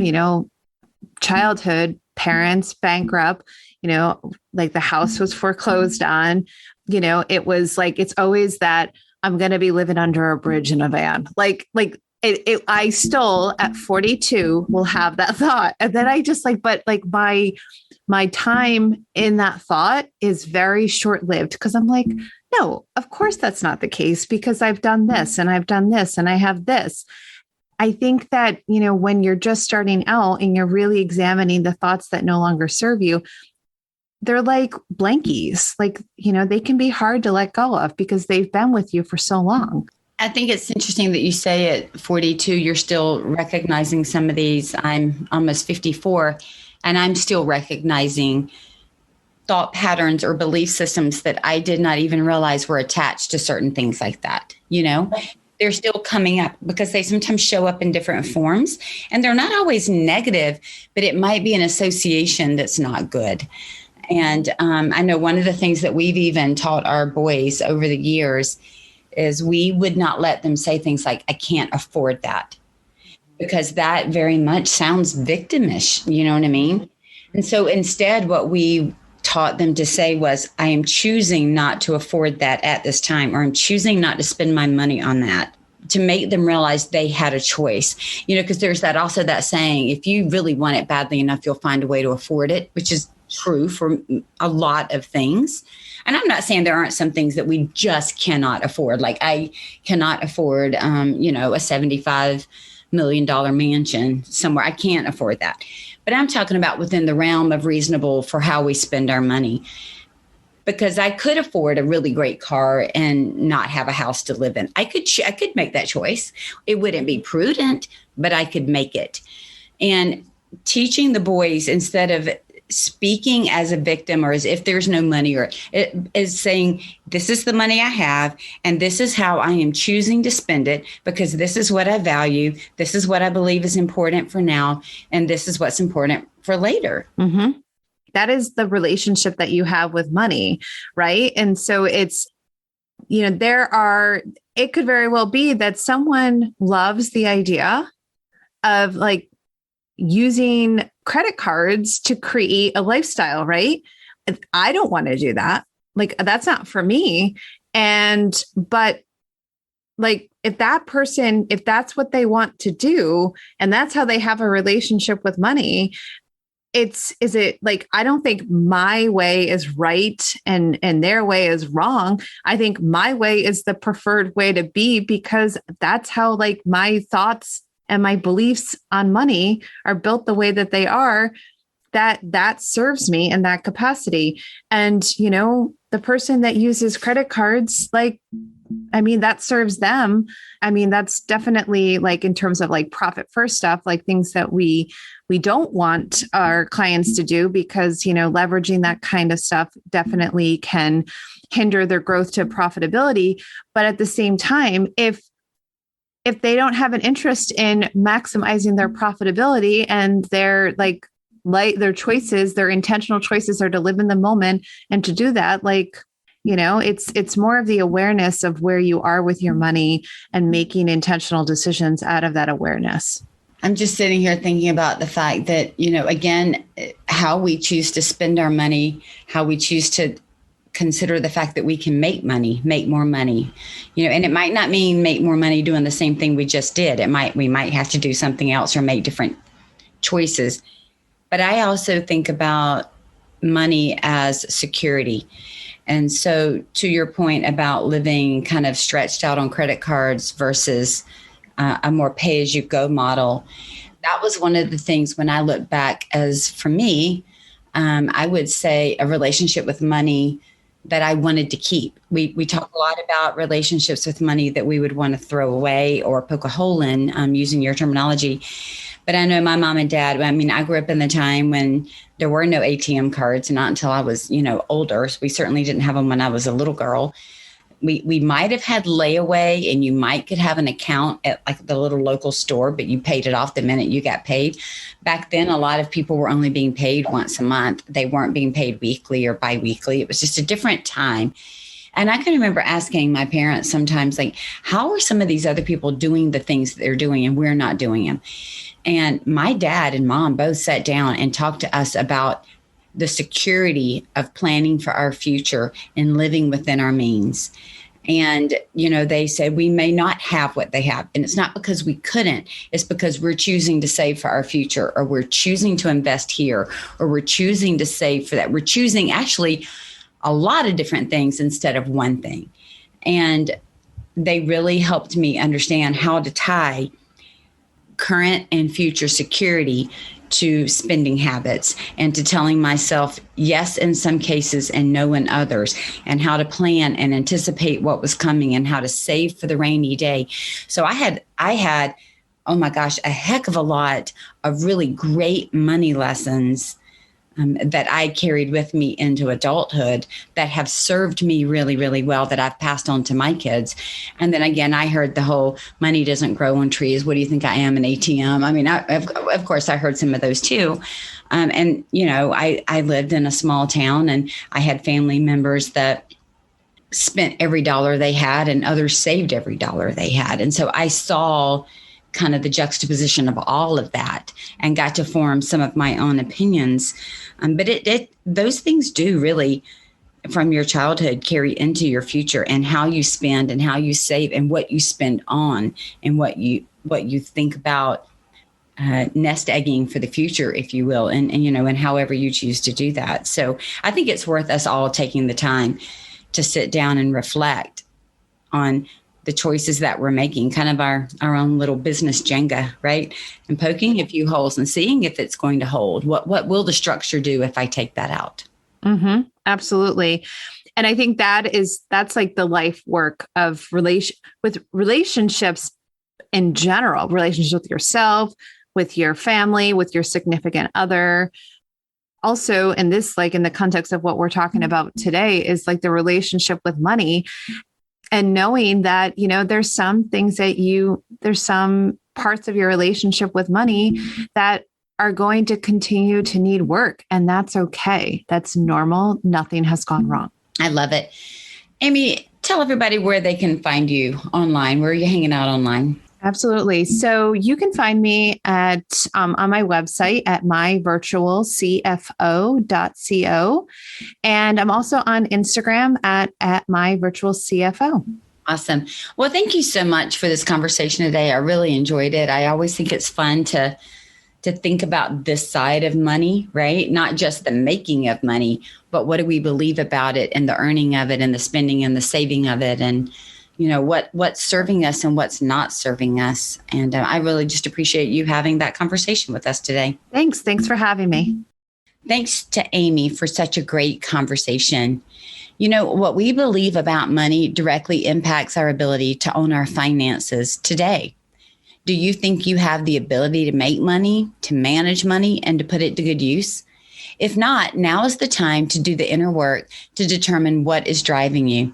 childhood, parents bankrupt, like the house was foreclosed on, it was like, it's always that I'm going to be living under a bridge in a van. I still at 42 will have that thought. And then I just but my time in that thought is very short-lived because I'm like, no, of course that's not the case because I've done this and I've done this and I have this. I think that, when you're just starting out and you're really examining the thoughts that no longer serve you, they're like blankies, they can be hard to let go of because they've been with you for so long. I think it's interesting that you say at 42, you're still recognizing some of these. I'm almost 54 and I'm still recognizing thought patterns or belief systems that I did not even realize were attached to certain things like that. They're still coming up because they sometimes show up in different forms and they're not always negative, but it might be an association that's not good. And I know one of the things that we've even taught our boys over the years is we would not let them say things like, I can't afford that. because that very much sounds victimish. You know what I mean? And so instead, what we taught them to say was, I am choosing not to afford that at this time, or I'm choosing not to spend my money on that, to make them realize they had a choice, because there's that saying, if you really want it badly enough, you'll find a way to afford it, which is true for a lot of things. And I'm not saying there aren't some things that we just cannot afford. Like I cannot afford, a $75 million mansion somewhere. I can't afford that. But I'm talking about within the realm of reasonable for how we spend our money. Because I could afford a really great car and not have a house to live in. I could make that choice. It wouldn't be prudent, but I could make it. And teaching the boys, instead of speaking as a victim or as if there's no money, or it is saying, this is the money I have, and this is how I am choosing to spend it, because this is what I value. This is what I believe is important for now. And this is what's important for later. Mm-hmm. That is the relationship that you have with money, right? And so it's, it could very well be that someone loves the idea of like using credit cards to create a lifestyle, right? I don't want to do that. Like, that's not for me. But like, if that's what they want to do, and that's how they have a relationship with money, I don't think my way is right and their way is wrong. I think my way is the preferred way to be, because that's how like my thoughts and my beliefs on money are built the way that they are, that serves me in that capacity. And, the person that uses credit cards, that serves them. That's definitely like in terms of like profit first stuff, like things that we don't want our clients to do, because, leveraging that kind of stuff definitely can hinder their growth to profitability. But at the same time, if they don't have an interest in maximizing their profitability, and their choices, their intentional choices are to live in the moment and to do that, it's more of the awareness of where you are with your money and making intentional decisions out of that awareness. I'm just sitting here thinking about the fact that, again, how we choose to spend our money, how we choose to consider the fact that we can make more money, and it might not mean make more money doing the same thing we just did. We might have to do something else or make different choices. But I also think about money as security. And so to your point about living kind of stretched out on credit cards versus a more pay-as-you-go model, that was one of the things when I look back as, for me, I would say a relationship with money that I wanted to keep. We talk a lot about relationships with money that we would want to throw away or poke a hole in, using your terminology. But I know my mom and dad, I grew up in the time when there were no ATM cards, not until I was, older. So we certainly didn't have them when I was a little girl. We might have had layaway, and you might could have an account at like the little local store, but you paid it off the minute you got paid. Back then, a lot of people were only being paid once a month. They weren't being paid weekly or biweekly. It was just a different time. And I can remember asking my parents sometimes, like, how are some of these other people doing the things that they're doing and we're not doing them? And my dad and mom both sat down and talked to us about the security of planning for our future and living within our means. And, they said we may not have what they have. And it's not because we couldn't. It's because we're choosing to save for our future, or we're choosing to invest here, or we're choosing to save for that. We're choosing actually a lot of different things instead of one thing. And they really helped me understand how to tie current and future security to spending habits, and to telling myself yes in some cases and no in others, and how to plan and anticipate what was coming, and how to save for the rainy day. So I had, oh my gosh, a heck of a lot of really great money lessons that I carried with me into adulthood that have served me really, really well, that I've passed on to my kids. And then again, I heard the whole money doesn't grow on trees. What do you think I am, an ATM? Of course, I heard some of those too. I lived in a small town, and I had family members that spent every dollar they had, and others saved every dollar they had. And so I saw kind of the juxtaposition of all of that and got to form some of my own opinions. But those things do really, from your childhood, carry into your future, and how you spend and how you save and what you spend on and what you think about nest egging for the future, if you will, and however you choose to do that. So I think it's worth us all taking the time to sit down and reflect on the choices that we're making, kind of our own little business Jenga, right? And poking a few holes and seeing if it's going to hold. What will the structure do if I take that out? Mm-hmm. Absolutely. And I think that's like the life work of relationships in general, relationships with yourself, with your family, with your significant other. Also, in this, like in the context of what we're talking about today, is like the relationship with money. And knowing that, there's some parts of your relationship with money that are going to continue to need work. And that's okay. That's normal. Nothing has gone wrong. I love it. Aimee, tell everybody where they can find you online. Where are you hanging out online? Absolutely. So you can find me at on my website at myvirtualcfo.co. And I'm also on Instagram at My Virtual CFO. Awesome. Well, thank you so much for this conversation today. I really enjoyed it. I always think it's fun to think about this side of money, right? Not just the making of money, but what do we believe about it, and the earning of it, and the spending and the saving of it, and what's serving us and what's not serving us. And I really just appreciate you having that conversation with us today. Thanks for having me. Thanks to Aimee for such a great conversation. What we believe about money directly impacts our ability to own our finances today. Do you think you have the ability to make money, to manage money, and to put it to good use? If not, now is the time to do the inner work to determine what is driving you.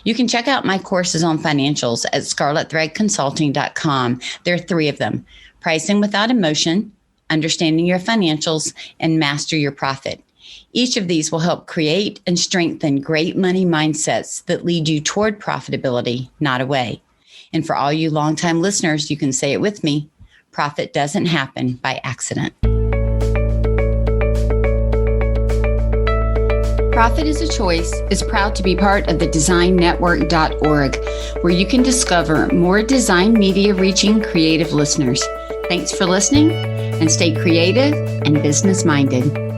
You can check out my courses on financials at scarletthreadconsulting.com. There are 3 of them: Pricing Without Emotion, Understanding Your Financials, and Master Your Profit. Each of these will help create and strengthen great money mindsets that lead you toward profitability, not away. And for all you longtime listeners, you can say it with me: profit doesn't happen by accident. Profit is a Choice is proud to be part of the designnetwork.org, where you can discover more design media reaching creative listeners. Thanks for listening, and stay creative and business minded.